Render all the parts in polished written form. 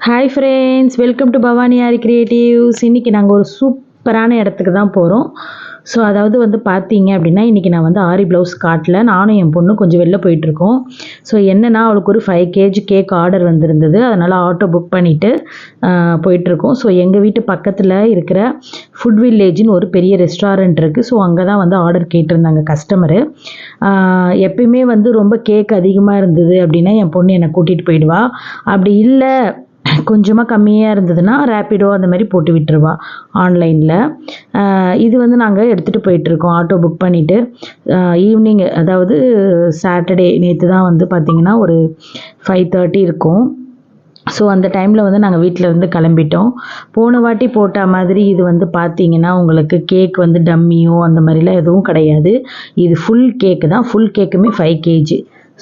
Hi friends, welcome to Bhavani aari creatives. இன்றைக்கி நாங்கள் ஒரு சூப்பரான இடத்துக்கு தான் போகிறோம். ஸோ அதாவது வந்து பார்த்தீங்க அப்படின்னா, இன்றைக்கி நான் வந்து ஆரி ப்ளவுஸ் காட்டல, நானும் என் பொண்ணு கொஞ்சம் வெளில போயிட்டுருக்கோம். ஸோ என்னென்னா, அவளுக்கு ஒரு 5 kg கேக் ஆர்டர் வந்திருந்தது. அதனால் ஆட்டோ புக் பண்ணிவிட்டு போயிட்டுருக்கோம். ஸோ எங்கள் வீட்டு பக்கத்தில் இருக்கிற ஃபுட் வில்லேஜ்னு ஒரு பெரிய ரெஸ்டாரண்ட் இருக்குது. ஸோ அங்கே தான் வந்து ஆர்டர் கேட்டிருந்தாங்க கஸ்டமரு. எப்பயுமே வந்து ரொம்ப கேக் அதிகமாக இருந்தது அப்படின்னா என் பொண்ணு என்னை கூட்டிகிட்டு போயிடுவா. அப்படி இல்லை கொஞ்சமாக கம்மியாக இருந்ததுன்னா ரேப்பிடோ அந்த மாதிரி போட்டு விட்டுருவா ஆன்லைனில். இது வந்து நாங்கள் எடுத்துகிட்டு போயிட்டுருக்கோம் ஆட்டோ புக் பண்ணிவிட்டு. ஈவினிங், அதாவது சாட்டர்டே நேற்று தான் வந்து பார்த்திங்கன்னா ஒரு 5:30 இருக்கும். ஸோ அந்த டைமில் வந்து நாங்கள் வீட்டில் வந்து கிளம்பிட்டோம். போன வாட்டி போட்ட மாதிரி இது வந்து பார்த்திங்கன்னா உங்களுக்கு கேக் வந்து டம்மியோ அந்த மாதிரிலாம் எதுவும் கிடையாது. இது ஃபுல் கேக்கு தான். Full கேக்குமே 5 kg.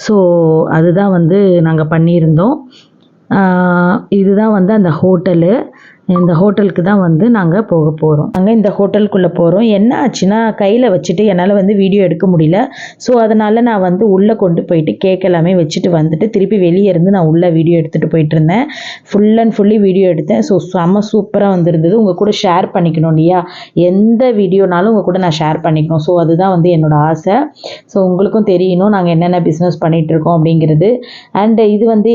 ஸோ அதுதான் வந்து நாங்கள் பண்ணியிருந்தோம். இதுதான் வந்து அந்த ஹோட்டலு. இந்த ஹோட்டலுக்கு தான் வந்து நாங்கள் போக போகிறோம். நாங்கள் இந்த ஹோட்டலுக்குள்ளே போகிறோம். என்ன ஆச்சுன்னா, கையில் வச்சுட்டு என்னால் வந்து வீடியோ எடுக்க முடியல. ஸோ அதனால் நான் வந்து உள்ளே கொண்டு போயிட்டு கேக் எல்லாமே வச்சுட்டு வந்துட்டு திருப்பி வெளியே இருந்து நான் உள்ளே வீடியோ எடுத்துகிட்டு போயிட்டு இருந்தேன். ஃபுல் அண்ட் ஃபுல்லி வீடியோ எடுத்தேன். ஸோ செம்ம சூப்பராக வந்துருந்தது. உங்கள் கூட ஷேர் பண்ணிக்கணும் இல்லையா, எந்த வீடியோனாலும் உங்கள் கூட நான் ஷேர் பண்ணிக்கணும். ஸோ அதுதான் வந்து என்னோடய ஆசை. ஸோ உங்களுக்கும் தெரியணும் நாங்கள் என்னென்ன பிஸ்னஸ் பண்ணிகிட்ருக்கோம் அப்படிங்கிறது. அண்ட் இது வந்து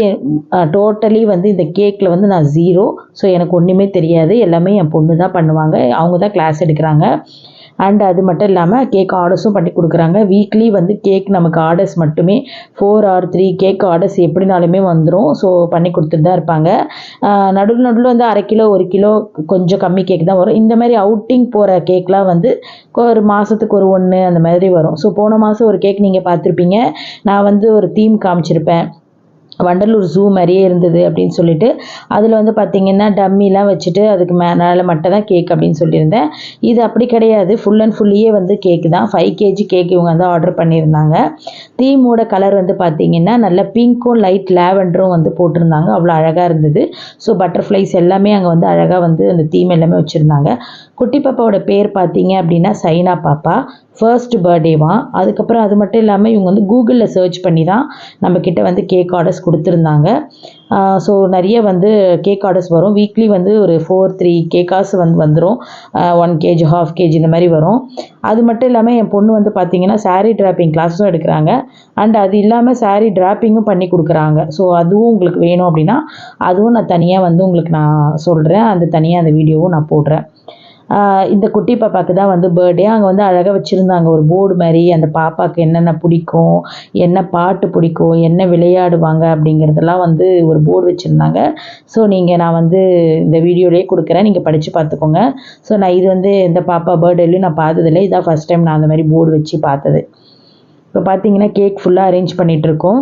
டோட்டலி வந்து இந்த கேக்கில் வந்து நான் ஜீரோ. ஸோ எனக்கு ஒன்றுமே தெரியாது. எல்லாமே என் பொண்ணு தான் பண்ணுவாங்க. அவங்க தான் கிளாஸ் எடுக்கிறாங்க. அண்ட் அது மட்டும் இல்லாமல் கேக் ஆர்டர்ஸும் பண்ணி கொடுக்குறாங்க. வீக்லி வந்து கேக் நமக்கு ஆர்டர்ஸ் மட்டுமே 4 or 3 கேக் ஆர்டர்ஸ் எப்படினாலுமே வந்துடும். ஸோ பண்ணி கொடுத்துட்டு தான் இருப்பாங்க. நடுவில் வந்து 1/2 கிலோ 1 கிலோ கொஞ்சம் கம்மி கேக் தான் வரும். இந்த மாதிரி அவுட்டிங் போகிற கேக்லாம் வந்து ஒரு மாதத்துக்கு ஒரு 1 அந்த மாதிரி வரும். ஸோ போன மாதம் ஒரு கேக் நீங்கள் பார்த்துருப்பீங்க. நான் வந்து ஒரு தீம் காமிச்சிருப்பேன், வண்டலூர் ஜூ மாதிரியே இருந்தது அப்படின்னு சொல்லிட்டு. அதில் வந்து பார்த்திங்கன்னா டம்மிலாம் வச்சுட்டு அதுக்கு மேலே மட்டும் தான் கேக் அப்படின்னு சொல்லியிருந்தேன். இது அப்படி கிடையாது. ஃபுல் அண்ட் ஃபுல்லியே வந்து கேக்கு தான். 5 kg கேக் இவங்க வந்து ஆர்டர் பண்ணியிருந்தாங்க. தீமோட கலர் வந்து பார்த்திங்கன்னா நல்ல பிங்க்கும் லைட் லேவெண்டரும் வந்து போட்டிருந்தாங்க. அவ்வளோ அழகாக இருந்தது. ஸோ பட்டர்ஃப்ளைஸ் எல்லாமே அங்கே வந்து அழகாக வந்து அந்த தீம் எல்லாமே வச்சுருந்தாங்க. குட்டி பாப்பாவோட பேர் பார்த்தீங்க அப்படின்னா சைனா பாப்பா. ஃபர்ஸ்ட் பர்த்டேவா. அதுக்கப்புறம் அது மட்டும் இல்லாமல் இவங்க வந்து கூகுளில் சர்ச் பண்ணி தான் நம்மக்கிட்ட வந்து கேக் ஆர்டர்ஸ் கொடுத்துருந்தாங்க. ஸோ நிறைய வந்து கேக் ஆர்டர்ஸ் வரும். வீக்லி வந்து ஒரு 4-3 கேக்காஸ் வந்து வந்துடும். 1 kg 1/2 kg இந்த மாதிரி வரும். அது மட்டும் இல்லாமல் என் பொண்ணு வந்து பார்த்திங்கன்னா சாரீ டிராப்பிங் கிளாஸும் எடுக்கிறாங்க. அண்ட் அது இல்லாமல் சாரீ டிராப்பிங்கும் பண்ணி கொடுக்குறாங்க. ஸோ அதுவும் உங்களுக்கு வேணும் அப்படின்னா அதுவும் நான் தனியாக வந்து உங்களுக்கு நான் சொல்கிறேன். அந்த தனியாக அந்த வீடியோவும் நான் போடுறேன். இந்த குட்டி பாப்பாவுக்கு தான் வந்து பர்த்டே. அங்கே வந்து அழகாக வச்சுருந்தாங்க ஒரு போர்டு மாதிரி. அந்த பாப்பாவுக்கு என்னென்ன பிடிக்கும், என்ன பாட்டு பிடிக்கும், என்ன விளையாடுவாங்க அப்படிங்கிறதெல்லாம் வந்து ஒரு போர்டு வச்சுருந்தாங்க. ஸோ நான் வந்து இந்த வீடியோலேயே கொடுக்குறேன், நீங்கள் படித்து பார்த்துக்கோங்க. ஸோ நான் இது வந்து இந்த பாப்பா பர்த்டேலையும் நான் பார்த்ததில்லை. இதான் ஃபஸ்ட் டைம் நான் அந்த மாதிரி போர்டு வச்சு பார்த்தது. இப்போ பார்த்தீங்கன்னா கேக் ஃபுல்லாக அரேஞ்ச் பண்ணிகிட்ருக்கோம்.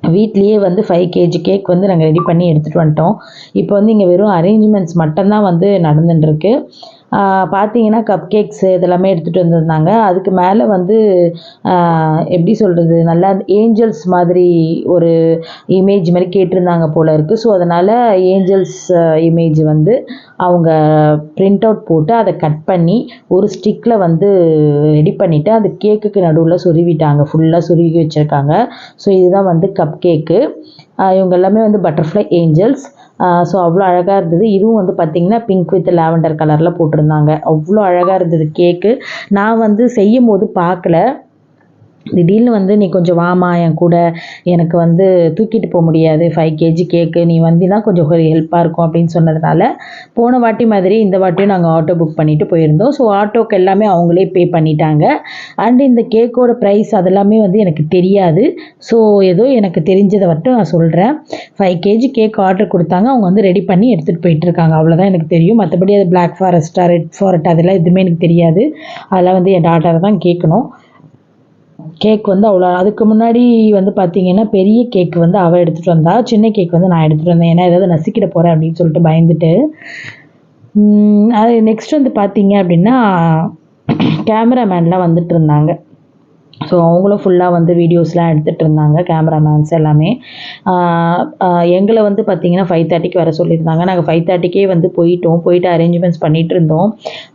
வீட்லேயே வந்து 5 kg கேக் வந்து நாங்கள் ரெடி பண்ணி எடுத்துகிட்டு வந்துட்டோம். இப்போ வந்து இங்கே வெறும் அரேஞ்ச்மெண்ட்ஸ் மட்டும்தான் வந்து நடந்துட்டுருக்கு. பார்த்தீங்கன்னா கப் கேக்ஸு இதெல்லாமே எடுத்துகிட்டு வந்திருந்தாங்க. அதுக்கு மேலே வந்து எப்படி சொல்கிறது, நல்லா ஏஞ்சல்ஸ் மாதிரி ஒரு இமேஜ் மாதிரி கேட்டிருந்தாங்க போல் இருக்குது. ஸோ அதனால் ஏஞ்சல்ஸ் இமேஜ் வந்து அவங்க பிரிண்ட் அவுட் போட்டு அதை கட் பண்ணி ஒரு ஸ்டிக்கில் வந்து ரெடி பண்ணிவிட்டு அது கேக்குக்கு நடுவில் சொருவிட்டாங்க. ஃபுல்லாக சொருவி வச்சுருக்காங்க. ஸோ இதுதான் வந்து கப் கேக்கு. இவங்க எல்லாமே வந்து பட்டர்ஃப்ளை ஏஞ்சல்ஸ். ஸோ அவ்வளோ அழகாக இருந்தது. இதுவும் வந்து பார்த்திங்கன்னா பிங்க் வித் லாவெண்டர் கலரில் போட்டிருந்தாங்க. அவ்வளோ அழகாக இருந்தது கேக்கு. நான் வந்து செய்யும் போது பார்க்கல. திடீர்னு வந்து நீ கொஞ்சம் வாமா என் கூட, எனக்கு வந்து தூக்கிட்டு போக முடியாது 5 kg கேக்கு, நீ வந்தினா கொஞ்சம் ஒரு ஹெல்ப்பாக இருக்கும் அப்படின்னு சொன்னதுனால போன வாட்டி மாதிரி இந்த வாட்டியும் நாங்கள் ஆட்டோ புக் பண்ணிவிட்டு போயிருந்தோம். ஸோ ஆட்டோக்கு எல்லாமே அவங்களே பே பண்ணிட்டாங்க. அண்ட் இந்த கேக்கோட ப்ரைஸ் அதெல்லாமே வந்து எனக்கு தெரியாது. ஸோ ஏதோ எனக்கு தெரிஞ்சதை மட்டும் நான் சொல்கிறேன். 5 kg கேக் ஆர்டர் கொடுத்தாங்க. அவங்க வந்து ரெடி பண்ணி எடுத்துகிட்டு போயிட்டுருக்காங்க. அவ்வளோதான் எனக்கு தெரியும். மற்றபடி அது பிளாக் ஃபாரஸ்ட்டா ரெட் ஃபாரஸ்ட் அதெல்லாம் எதுவுமே எனக்கு தெரியாது. அதெல்லாம் வந்து என் டாட்டரை தான் கேட்கணும். கேக் வந்து அவ்வளோ. அதுக்கு முன்னாடி வந்து பார்த்திங்கன்னா பெரிய கேக் வந்து அவள் எடுத்துகிட்டு வந்தா. சின்ன கேக் வந்து நான் எடுத்துகிட்டு வந்தேன். ஏன்னா ஏதாவது நசிக்கிட போகிறேன் அப்படின்னு சொல்லிட்டு பயந்துட்டு. அது நெக்ஸ்ட் வந்து பார்த்திங்க அப்படின்னா கேமராமேன்லாம் வந்துட்டு இருந்தாங்க. ஸோ அவங்களும் ஃபுல்லாக வந்து வீடியோஸ்லாம் எடுத்துகிட்டு இருந்தாங்க, கேமராமேன்ஸ் எல்லாமே. எங்களை வந்து பார்த்திங்கன்னா 5:30க்கு வர சொல்லியிருந்தாங்க. நாங்கள் 5:30க்கே வந்து போயிட்டு அரேஞ்ச்மெண்ட்ஸ் பண்ணிகிட்டு இருந்தோம்.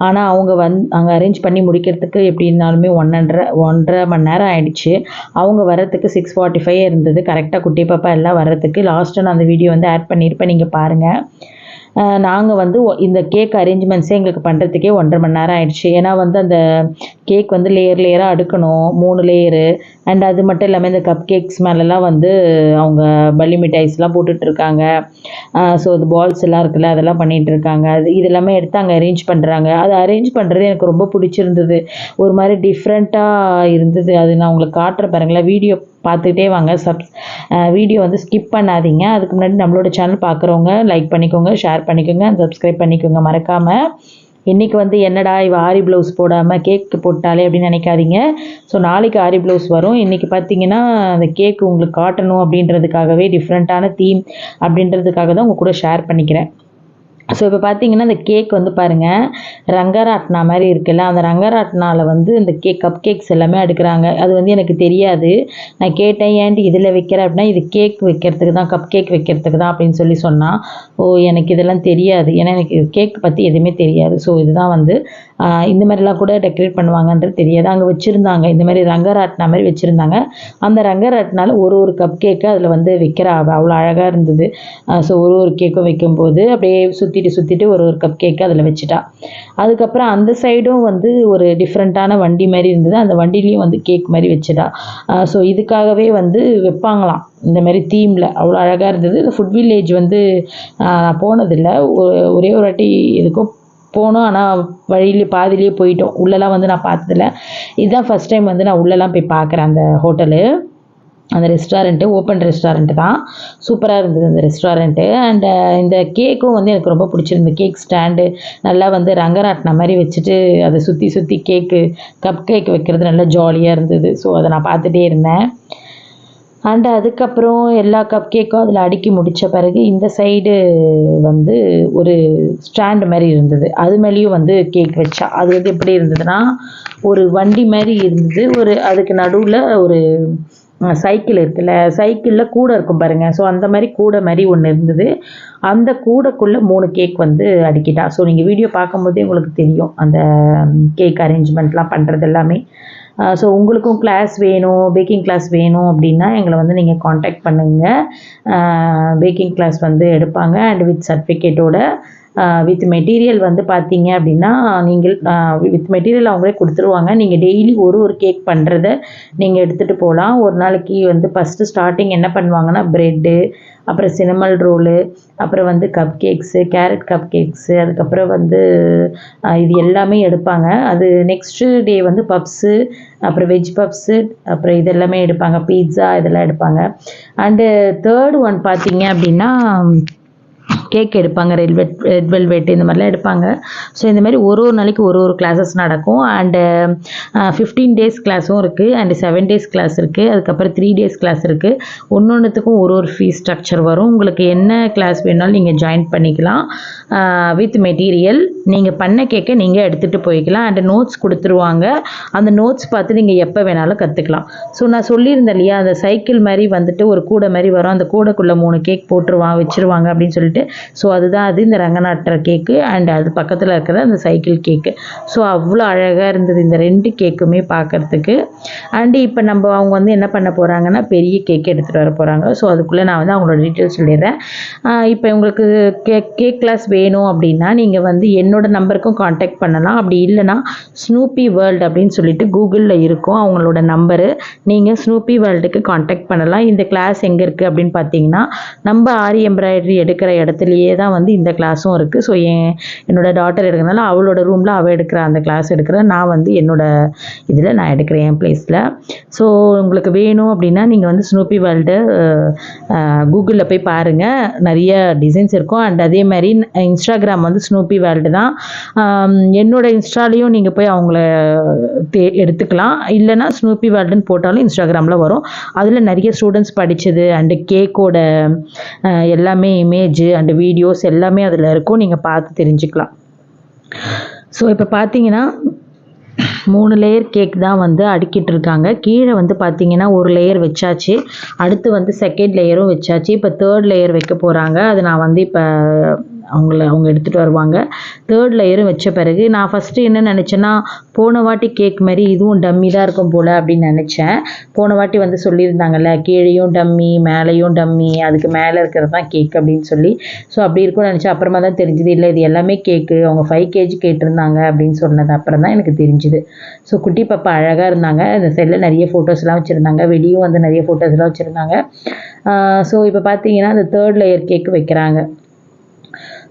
ஆனால் அவங்க அங்கே அரேஞ்ச் பண்ணி முடிக்கிறதுக்கு எப்படி இருந்தாலுமே 1.5 மணி நேரம் ஆயிடுச்சு. அவங்க வர்றதுக்கு 6:45 இருந்தது கரெக்டாக. குட்டி பாப்பா எல்லாம் வர்றதுக்கு. லாஸ்ட்டு நான் அந்த வீடியோ வந்து ஆட் பண்ணியிருப்பேன், நீங்கள் பாருங்கள். நாங்கள் வந்து இந்த கேக் அரேஞ்ச்மெண்ட்ஸே எங்களுக்கு பண்ணுறதுக்கே 1.5 மணி நேரம் ஆயிடுச்சு. ஏன்னா வந்து அந்த கேக் வந்து லேயராக அடுக்கணும், 3 லேயரு. அண்ட் அது மட்டும் இல்லாமல் இந்த கப் கேக்ஸ் மேலெலாம் வந்து அவங்க பல்லி மிட்டாய்ஸ்லாம் போட்டுட்ருக்காங்க. ஸோ அது பால்ஸ் எல்லாம் இருக்குல்ல, அதெல்லாம் பண்ணிகிட்ருக்காங்க. இது எல்லாமே எடுத்து அங்கே அரேஞ்ச் பண்ணுறாங்க. அது அரேஞ்ச் பண்ணுறது எனக்கு ரொம்ப பிடிச்சிருந்தது. ஒரு மாதிரி டிஃப்ரெண்ட்டாக இருந்தது. அது நான் உங்களுக்கு காட்டுறேன் பாருங்களேன். வீடியோ பார்த்துக்கிட்டே வாங்க. வீடியோ வந்து ஸ்கிப் பண்ணாதீங்க. அதுக்கு முன்னாடி நம்மளோட சேனல் பார்க்குறவங்க லைக் பண்ணிக்கோங்க, ஷேர் பண்ணிக்கோங்க, சப்ஸ்கிரைப் பண்ணிக்கோங்க மறக்காமல். இன்றைக்கி வந்து என்னடா இவ ஆரி ப்ளவுஸ் போடாமல் கேக்கு போட்டாலே அப்படின்னு நினைக்காதீங்க. ஸோ நாளைக்கு ஆரி ப்ளவுஸ் வரும். இன்றைக்கி பார்த்தீங்கன்னா அந்த கேக் உங்களுக்கு காட்டணும் அப்படின்றதுக்காகவே, டிஃப்ரெண்ட்டான தீம் அப்படின்றதுக்காக தான் உங்கள் கூட ஷேர் பண்ணிக்கிறேன். ஸோ இப்போ பார்த்தீங்கன்னா இந்த கேக் வந்து பாருங்கள், ரங்கராட்னா மாதிரி இருக்குல்ல, அந்த ரங்கராட்னாவில் வந்து இந்த கப் கேக்ஸ் எல்லாமே அடுக்குறாங்க. அது வந்து எனக்கு தெரியாது. நான் கேட்டேன், ஏன்ட்டு இதில் வைக்கிற அப்படின்னா, இது கேக் வைக்கிறதுக்கு தான், கப் கேக் வைக்கிறதுக்கு தான் அப்படின்னு சொல்லி சொன்னான். ஓ, எனக்கு இதெல்லாம் தெரியாது. ஏன்னா எனக்கு கேக் பற்றி எதுவுமே தெரியாது. ஸோ இதுதான் வந்து இந்த மாதிரிலாம் கூட டெக்கரேட் பண்ணுவாங்கன்றது தெரியாது. அங்கே வச்சுருந்தாங்க இந்த மாதிரி ரங்கராட்னா மாதிரி வச்சுருந்தாங்க. அந்த ரங்கராட்னால ஒரு கப் கேக்கு அதில் வந்து வைக்கிறா. அவ்வளோ அழகாக இருந்தது. ஸோ ஒரு கேக்கும் வைக்கும்போது அப்படியே சுற்றிட்டு ஒரு கப் கேக்கு அதில் வச்சுட்டா. அதுக்கப்புறம் அந்த சைடும் வந்து ஒரு டிஃப்ரெண்ட்டான வண்டி மாதிரி இருந்தது. அந்த வண்டிலையும் வந்து கேக் மாதிரி வச்சுட்டா. ஸோ இதுக்காகவே வந்து வைப்பாங்களாம் இந்த மாதிரி தீமில். அவ்வளோ அழகாக இருந்தது. இந்த ஃபுட் வில்லேஜ் வந்து நான் போனதில்லை. ஒரே ஒரு வாட்டி இதுக்கும் போனோம். ஆனால் வழியிலே பாதியிலே போயிட்டோம். உள்ளெல்லாம் வந்து நான் பார்த்ததில்ல. இதுதான் ஃபஸ்ட் டைம் வந்து நான் உள்ளெல்லாம் போய் பார்க்குறேன். அந்த ஹோட்டலு, அந்த ரெஸ்டாரண்ட்டு ஓப்பன் ரெஸ்டாரண்ட்டு தான். சூப்பராக இருந்தது அந்த ரெஸ்டாரண்ட்டு. அண்டு இந்த கேக்கும் வந்து எனக்கு ரொம்ப பிடிச்சிருந்தது. கேக் ஸ்டாண்டு நல்லா வந்து ரங்கராட்டின மாதிரி வச்சுட்டு அதை சுற்றி கப் கேக் வைக்கிறது நல்லா ஜாலியாக இருந்தது. ஸோ அதை நான் பார்த்துட்டே இருந்தேன். அண்டு அதுக்கப்புறம் எல்லா கப் கேக்கும் அதில் அடுக்கி முடித்த பிறகு இந்த சைடு வந்து ஒரு ஸ்டாண்டு மாதிரி இருந்தது. அது மேலேயும் வந்து கேக் வச்சா. அது வந்து எப்படி இருந்ததுன்னா, ஒரு வண்டி மாதிரி இருந்தது. அதுக்கு நடுவில் ஒரு சைக்கிள் இருக்குல்ல, சைக்கிளில் கூடை இருக்கும் பாருங்கள். ஸோ அந்த மாதிரி கூடை மாதிரி ஒன்று இருந்தது. அந்த கூடைக்குள்ளே 3 கேக் வந்து அடுக்கிட்டா. ஸோ நீங்கள் வீடியோ பார்க்கும்போதே உங்களுக்கு தெரியும் அந்த கேக் அரேஞ்ச்மெண்ட்லாம் பண்ணுறது எல்லாமே. ஸோ உங்களுக்கும் கிளாஸ் வேணும், பேக்கிங் கிளாஸ் வேணும் அப்படின்னா எங்களை வந்து நீங்கள் காண்டாக்ட் பண்ணுங்கள். பேக்கிங் கிளாஸ் வந்து எடுப்பாங்க. அண்ட் வித் சர்டிஃபிகேட்டோட வித் மெட்டீரியல் வந்து பார்த்தீங்க அப்படின்னா, நீங்கள் வித் மெட்டீரியல் அவங்களே கொடுத்துருவாங்க. நீங்கள் டெய்லி ஒரு கேக் பண்ணுறத நீங்கள் எடுத்துகிட்டு போகலாம். ஒரு நாளைக்கு வந்து ஃபஸ்ட்டு ஸ்டார்டிங் என்ன பண்ணுவாங்கன்னா, ப்ரெட்டு, அப்புறம் சினமல் ரோலு, அப்புறம் வந்து cup cakes, carrot cup cakes, அதுக்கப்புறம் வந்து இது எல்லாமே எடுப்பாங்க. அது நெக்ஸ்ட்டு டே வந்து பப்ஸு, அப்புறம் வெஜ் பப்ஸு, அப்புறம் இது எல்லாமே எடுப்பாங்க. பீட்ஸா இதெல்லாம் எடுப்பாங்க. அண்டு தேர்டு ஒன் பார்த்தீங்க அப்படின்னா, கேக் எடுப்பாங்க. ரெட் வெல்வெட் இந்த மாதிரிலாம் எடுப்பாங்க. ஸோ இந்த மாதிரி ஒரு நாளைக்கு ஒரு கிளாஸஸ் நடக்கும். அண்டு 15 டேஸ் கிளாஸும் இருக்குது. அண்டு 7 டேஸ் கிளாஸ் இருக்குது. அதுக்கப்புறம் 3 டேஸ் கிளாஸ் இருக்குது. ஒன்றுத்துக்கும் ஒரு ஃபீஸ் ஸ்ட்ரக்சர் வரும். உங்களுக்கு என்ன கிளாஸ் வேணாலும் நீங்கள் ஜாயின் பண்ணிக்கலாம். வித் மெட்டீரியல் நீங்கள் பண்ண கேக்கை நீங்கள் எடுத்துகிட்டு போய்க்கலாம். அண்டு நோட்ஸ் கொடுத்துருவாங்க. அந்த நோட்ஸ் பார்த்து நீங்கள் எப்போ வேணாலும் கற்றுக்கலாம். ஸோ நான் சொல்லியிருந்தேன் இல்லையா, அந்த சைக்கிள் மாதிரி வந்துட்டு ஒரு கூடை மாதிரி வரும். அந்த கூடைக்குள்ளே 3 கேக் வச்சுருவாங்க அப்படின்னு சொல்லிட்டு. ஸோ அதுதான் அது இந்த ரங்கநாட்டுற கேக்கு. அண்ட் அது பக்கத்தில் இருக்கிற அந்த சைக்கிள் கேக்கு. ஸோ அவ்வளோ அழகாக இருந்தது இந்த 2 கேக்குமே பார்க்குறதுக்கு. அண்டு இப்போ அவங்க வந்து என்ன பண்ண போகிறாங்கன்னா, பெரிய கேக் எடுத்துகிட்டு வர போகிறாங்க. ஸோ அதுக்குள்ளே நான் வந்து அவங்களோட டீட்டெயில்ஸ் சொல்லிடுறேன். இப்போ உங்களுக்கு கேக் கிளாஸ் வேணும் அப்படின்னா நீங்கள் வந்து என்னோட நம்பருக்கும் காண்டாக்ட் பண்ணலாம். அப்படி இல்லைனா ஸ்னூப்பி வேர்ல்டு அப்படின்னு சொல்லிட்டு கூகுளில் இருக்கும் அவங்களோட நம்பரு. நீங்கள் ஸ்னூப்பி வேர்ல்டுக்கு காண்டாக்ட் பண்ணலாம். இந்த கிளாஸ் எங்கே இருக்குது அப்படின்னு பார்த்தீங்கன்னா, நம்ம ஆரி எம்ப்ராய்டரி எடுக்கிற இடத்துலையே தான் வந்து இந்த கிளாஸும் இருக்குது. ஸோ என்னோட டாட்டர் எடுக்கிறதுனால அவளோட ரூமில் அவள் எடுக்கிற அந்த கிளாஸ் எடுக்கிறேன். நான் வந்து என்னோட இதில் நான் எடுக்கிறேன், என் பிளேஸில். ஸோ உங்களுக்கு வேணும் அப்படின்னா நீங்கள் வந்து ஸ்னூப்பி வேர்ல்டு கூகுளில் போய் பாருங்கள். நிறைய டிசைன்ஸ் இருக்கும். அண்ட் அதே மாதிரி இன்ஸ்டாகிராம் வந்து ஸ்னூப்பி வேர்ல்டு தான். என்னோட இன்ஸ்டாலையும் நீங்கள் போய் அவங்கள எடுத்துக்கலாம். இல்லைனா ஸ்னூப்பி வேர்ல்டுன்னு போட்டாலும் இன்ஸ்டாகிராமில் வரும். அதில் நிறைய ஸ்டூடெண்ட்ஸ் படித்தது அண்டு கேக்கோட எல்லாமே இமேஜு அண்டு வீடியோஸ் எல்லாமே அதில் இருக்கும். நீங்கள் பார்த்து தெரிஞ்சுக்கலாம். ஸோ இப்போ பார்த்தீங்கன்னா 3 லேயர் கேக் தான் வந்து அடுக்கிட்டு இருக்காங்க. கீழே வந்து பார்த்தீங்கன்னா ஒரு லேயர் வச்சாச்சு. அடுத்து வந்து செகண்ட் லேயரும் வச்சாச்சு. இப்போ தேர்ட் லேயர் வைக்க போகிறாங்க. அது நான் வந்து இப்போ அவங்க எடுத்துகிட்டு வருவாங்க. தேர்ட் லேயரும் வச்ச பிறகு நான் ஃபஸ்ட்டு என்ன நினச்சேன்னா, போன வாட்டி கேக் மாதிரி இதுவும் டம்மி தான் இருக்கும் போல் அப்படின்னு நினச்சேன். போன வாட்டி வந்து சொல்லியிருந்தாங்கல்ல, கீழேயும் டம்மி மேலேயும் டம்மி, அதுக்கு மேலே இருக்கிறது தான் கேக் அப்படின்னு சொல்லி. ஸோ அப்படி இருக்கும்னு நினச்சேன். அப்புறமா தான் தெரிஞ்சுது, இல்லை இது எல்லாமே கேக்கு, அவங்க 5 kg கேட்டிருந்தாங்க அப்படின்னு சொன்னது அப்புறம் தான் எனக்கு தெரிஞ்சுது. ஸோ குட்டி பாப்பா அழகாக இருந்தாங்க. அந்த செல்லில் நிறைய ஃபோட்டோஸ்லாம் வச்சுருந்தாங்க. வெளியும் வந்து நிறைய ஃபோட்டோஸ்லாம் வச்சுருந்தாங்க. ஸோ இப்போ பார்த்தீங்கன்னா அந்த தேர்ட் லேயர் கேக் வைக்கிறாங்க.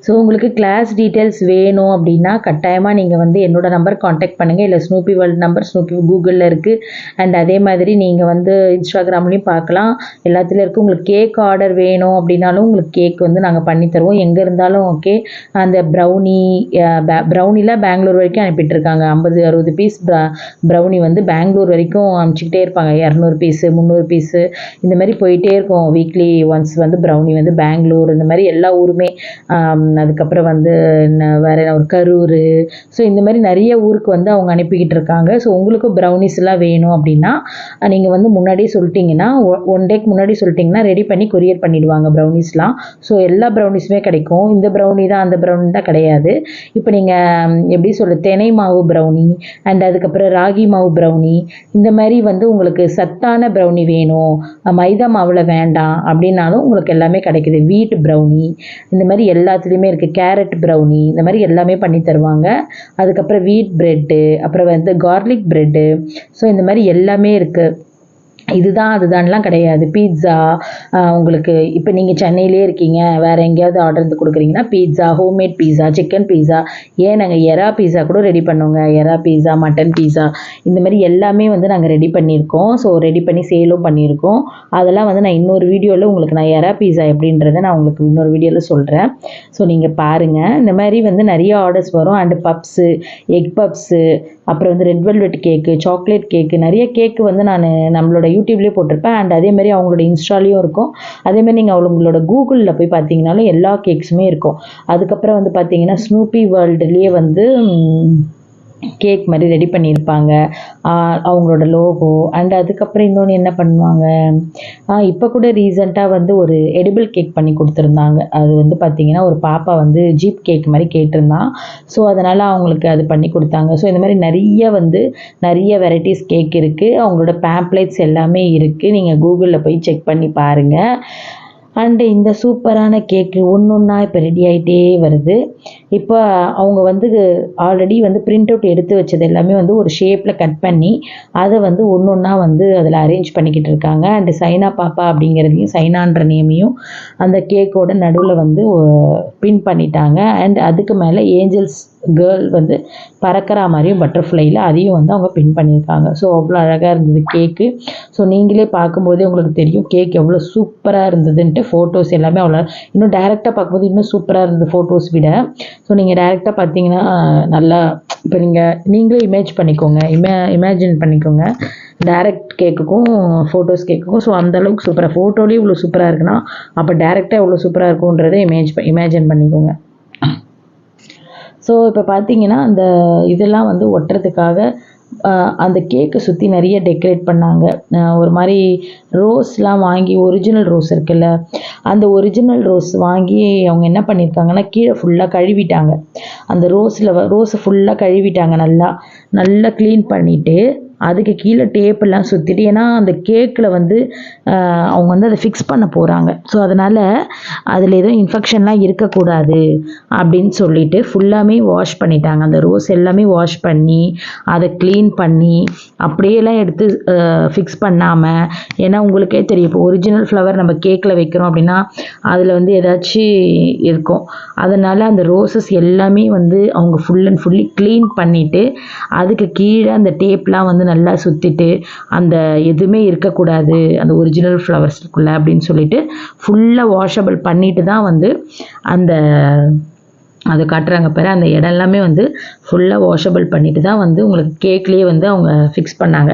ஸோ உங்களுக்கு கிளாஸ் டீட்டெயில்ஸ் வேணும் அப்படின்னா கட்டாயமாக நீங்கள் வந்து என்னோட நம்பர் காண்டாக்ட் பண்ணுங்கள். இல்லை ஸ்னூப்பி வேர்ல்டு நம்பர் ஸ்னூப்பி கூகுளில் இருக்குது. அண்ட் அதே மாதிரி நீங்கள் வந்து இன்ஸ்டாகிராம்லேயும் பார்க்கலாம், எல்லாத்துலேயும் இருக்குது. உங்களுக்கு கேக் ஆர்டர் வேணும் அப்படின்னாலும் உங்களுக்கு கேக் வந்து நாங்கள் பண்ணித்தருவோம், எங்கே இருந்தாலும் ஓகே. அந்த ப்ரௌனியில் பெங்களூர் வரைக்கும் அனுப்பிட்டுருக்காங்க. 50-60 பீஸ் ப்ரௌனி வந்து பெங்களூர் வரைக்கும் அனுப்பிச்சிக்கிட்டே இருப்பாங்க. 200 பீஸு 300 பீஸு இந்த மாதிரி போயிட்டே இருக்கும். வீக்லி ஒன்ஸ் வந்து ப்ரௌனி வந்து பெங்களூர் இந்த மாதிரி எல்லா ஊருமே, அதுக்கப்புறம் வந்து வேறு ஒரு கரூர், ஸோ இந்த மாதிரி நிறைய ஊருக்கு வந்து அவங்க அனுப்பிக்கிட்டு இருக்காங்க. ஸோ உங்களுக்கும் ப்ரௌனிஸ்லாம் வேணும் அப்படின்னா நீங்கள் வந்து முன்னாடியே சொல்லிட்டிங்கன்னா, 1 டேக்கு முன்னாடி சொல்லிட்டிங்கன்னா ரெடி பண்ணி கொரியர் பண்ணிவிடுவாங்க ப்ரௌனிஸ்லாம். ஸோ எல்லா ப்ரௌனிஸுமே கிடைக்கும். இந்த ப்ரௌனி தான் அந்த ப்ரௌனி தான் கிடையாது. இப்போ நீங்கள் எப்படி தினை மாவு ப்ரௌனி அண்ட் அதுக்கப்புறம் ராகி மாவு ப்ரௌனி, இந்த மாதிரி வந்து உங்களுக்கு சத்தான ப்ரௌனி வேணும், மைதா மாவில் வேண்டாம் அப்படின்னாலும் உங்களுக்கு எல்லாமே கிடைக்குது. வீட் ப்ரௌனி இந்த மாதிரி எல்லாத்துலேயுமே இருக்குது. கேரட் ப்ரௌனி இந்த மாதிரி எல்லாமே பண்ணி தருவாங்க. அதுக்கப்புறம் வீட் ப்ரெட்டு, அப்புறம் வந்து கார்லிக் ப்ரெட்டு, ஸோ இந்த மாதிரி எல்லாமே இருக்குது. இதுதான் அதுதான்லாம் கிடையாது. பீட்ஸா, உங்களுக்கு இப்போ நீங்கள் சென்னையிலே இருக்கீங்க, வேறு எங்கேயாவது ஆர்டர் வந்து கொடுக்குறீங்கன்னா பீட்ஸா, ஹோம்மேட் பீஸா, சிக்கன் பீஸா, ஏன் நாங்கள் எறா பீஸா கூட ரெடி பண்ணுவோங்க. எறா பீஸா, மட்டன் பீஸா இந்த மாதிரி எல்லாமே வந்து நாங்கள் ரெடி பண்ணியிருக்கோம். ஸோ ரெடி பண்ணி சேலும் பண்ணியிருக்கோம். அதெல்லாம் வந்து நான் இன்னொரு வீடியோவில் உங்களுக்கு நான் எறா பீஸா எப்படின்றத நான் உங்களுக்கு இன்னொரு வீடியோவில் சொல்கிறேன். ஸோ நீங்கள் பாருங்கள். இந்த மாதிரி வந்து நிறைய ஆர்டர்ஸ் வரும். அண்டு பப்ஸு, எக் பப்ஸு, அப்புறம் வந்து ரெட் வெல்வெட் கேக்கு, சாக்லேட் கேக்கு, நிறைய கேக்கு வந்து நான் நம்மளோட யூடியூப்லேயே போட்டிருப்பேன். அண்ட் அதேமாதிரி அவங்களோட இன்ஸ்டாலேயும் இருக்கும். அதேமாதிரி நீங்கள் அவங்களோட கூகுளில் போய் பார்த்தீங்கன்னாலும் எல்லா கேக்ஸுமே இருக்கும். அதுக்கப்புறம் வந்து பார்த்தீங்கன்னா ஸ்னூப்பி வேர்ல்டுலேயே வந்து கேக் மாதிரி ரெடி பண்ணியிருப்பாங்க, அவங்களோட லோகோ. அண்ட் அதுக்கப்புறம் இன்னொன்று என்ன பண்ணுவாங்க, இப்போ கூட ரீசெண்டாக வந்து ஒரு எடிபிள் கேக் பண்ணி கொடுத்துருந்தாங்க. அது வந்து பார்த்திங்கன்னா ஒரு பாப்பா வந்து ஜீப் கேக் மாதிரி கேட்டிருந்தான். ஸோ அதனால் அவங்களுக்கு அது பண்ணி கொடுத்தாங்க. ஸோ இந்த மாதிரி நிறைய வெரைட்டிஸ் கேக் இருக்குது. அவங்களோட பேம்ப்ளேட்ஸ் எல்லாமே இருக்குது. நீங்கள் கூகுளில் போய் செக் பண்ணி பாருங்கள். அண்டு இந்த சூப்பரான கேக்கு ஒன்றா இப்போ ரெடி ஆகிட்டே வருது. இப்போ அவங்க வந்து ஆல்ரெடி வந்து பிரிண்ட் அவுட் எடுத்து வச்சது எல்லாமே வந்து ஒரு ஷேப்பில் கட் பண்ணி அதை வந்து ஒன்றா வந்து அதில் அரேஞ்ச் பண்ணிக்கிட்டு இருக்காங்க. அண்டு சைனா பாப்பா அப்படிங்கிறதையும், சைனான்ற நேமையும் அந்த கேக்கோட நடுவில் வந்து பின் பண்ணிட்டாங்க. அண்ட் அதுக்கு மேலே ஏஞ்சல்ஸ் கேர்ள் வந்து பறக்கிற மாதிரியும் பட்டர்ஃப்ளையில் அதையும் வந்து அவங்க பின் பண்ணியிருக்காங்க. ஸோ அவ்வளோ அழகாக இருந்தது கேக்கு. ஸோ நீங்களே பார்க்கும்போதே உங்களுக்கு தெரியும் கேக் எவ்வளோ சூப்பராக இருந்ததுன்ட்டு. ஃபோட்டோஸ் எல்லாமே அவ்வளோ, இன்னும் டைரெக்டாக பார்க்கும்போது இன்னும் சூப்பராக இருந்தது ஃபோட்டோஸ் விட. ஸோ நீங்கள் டைரெக்டாக பார்த்தீங்கன்னா நல்லா, இப்போ நீங்களே இமேஜின் பண்ணிக்கோங்க டைரக்ட் கேக்குக்கும் ஃபோட்டோஸ் கேக்குக்கும். ஸோ அந்தளவுக்கு சூப்பராக, ஃபோட்டோலேயும் இவ்வளோ சூப்பராக இருக்குன்னா அப்போ டேரெக்டாக எவ்வளோ சூப்பராக இருக்குன்றதை இமேஜின் பண்ணிக்கோங்க. ஸோ இப்போ பார்த்தீங்கன்னா அந்த இதெல்லாம் வந்து ஒட்டுறதுக்காக அந்த கேக்கை சுற்றி நிறைய டெக்கரேட் பண்ணாங்க. ஒரு மாதிரி ரோஸ்லாம் வாங்கி, ஒரிஜினல் ரோஸ் இருக்குல்ல, அந்த ஒரிஜினல் ரோஸ் வாங்கி அவங்க என்ன பண்ணியிருக்காங்கன்னா கீழே ஃபுல்லாக கழுவிட்டாங்க. அந்த ரோஸை ஃபுல்லாக கழுவிட்டாங்க. நல்லா க்ளீன் பண்ணிவிட்டு அதுக்கு கீழே டேப்பெல்லாம் சுற்றிட்டு, ஏன்னா அந்த கேக்கில் வந்து அவங்க வந்து அதை ஃபிக்ஸ் பண்ண போகிறாங்க. ஸோ அதனால் அதில் எதுவும் இன்ஃபெக்ஷன்லாம் இருக்கக்கூடாது அப்படின்னு சொல்லிட்டு ஃபுல்லாமே வாஷ் பண்ணிட்டாங்க. அந்த ரோஸ் எல்லாமே வாஷ் பண்ணி அதை க்ளீன் பண்ணி அப்படியெல்லாம் எடுத்து ஃபிக்ஸ் பண்ணாமல், ஏன்னா உங்களுக்கே தெரியும் இப்போ ஒரிஜினல் ஃப்ளவர் நம்ம கேக்கில் வைக்கிறோம் அப்படின்னா அதில் வந்து ஏதாச்சும் இருக்கும். அதனால் அந்த ரோசஸ் எல்லாமே வந்து அவங்க ஃபுல் அண்ட் ஃபுல்லி க்ளீன் பண்ணிவிட்டு அதுக்கு கீழே அந்த டேப்லாம் வந்து நல்லா சுற்றிட்டு அந்த எதுவுமே இருக்கக்கூடாது அந்த ஒரிஜினல் ஃப்ளவர்ஸ்க்குள்ளே அப்படின்னு சொல்லிட்டு ஃபுல்லாக வாஷபிள் பண்ணிட்டு தான் வந்து அதை காட்டுறாங்க பாரு. அந்த இடம் எல்லாமே வந்து ஃபுல்லாக வாஷபிள் பண்ணிட்டு தான் வந்து உங்களுக்கு கேக்லேயே வந்து அவங்க ஃபிக்ஸ் பண்ணாங்க.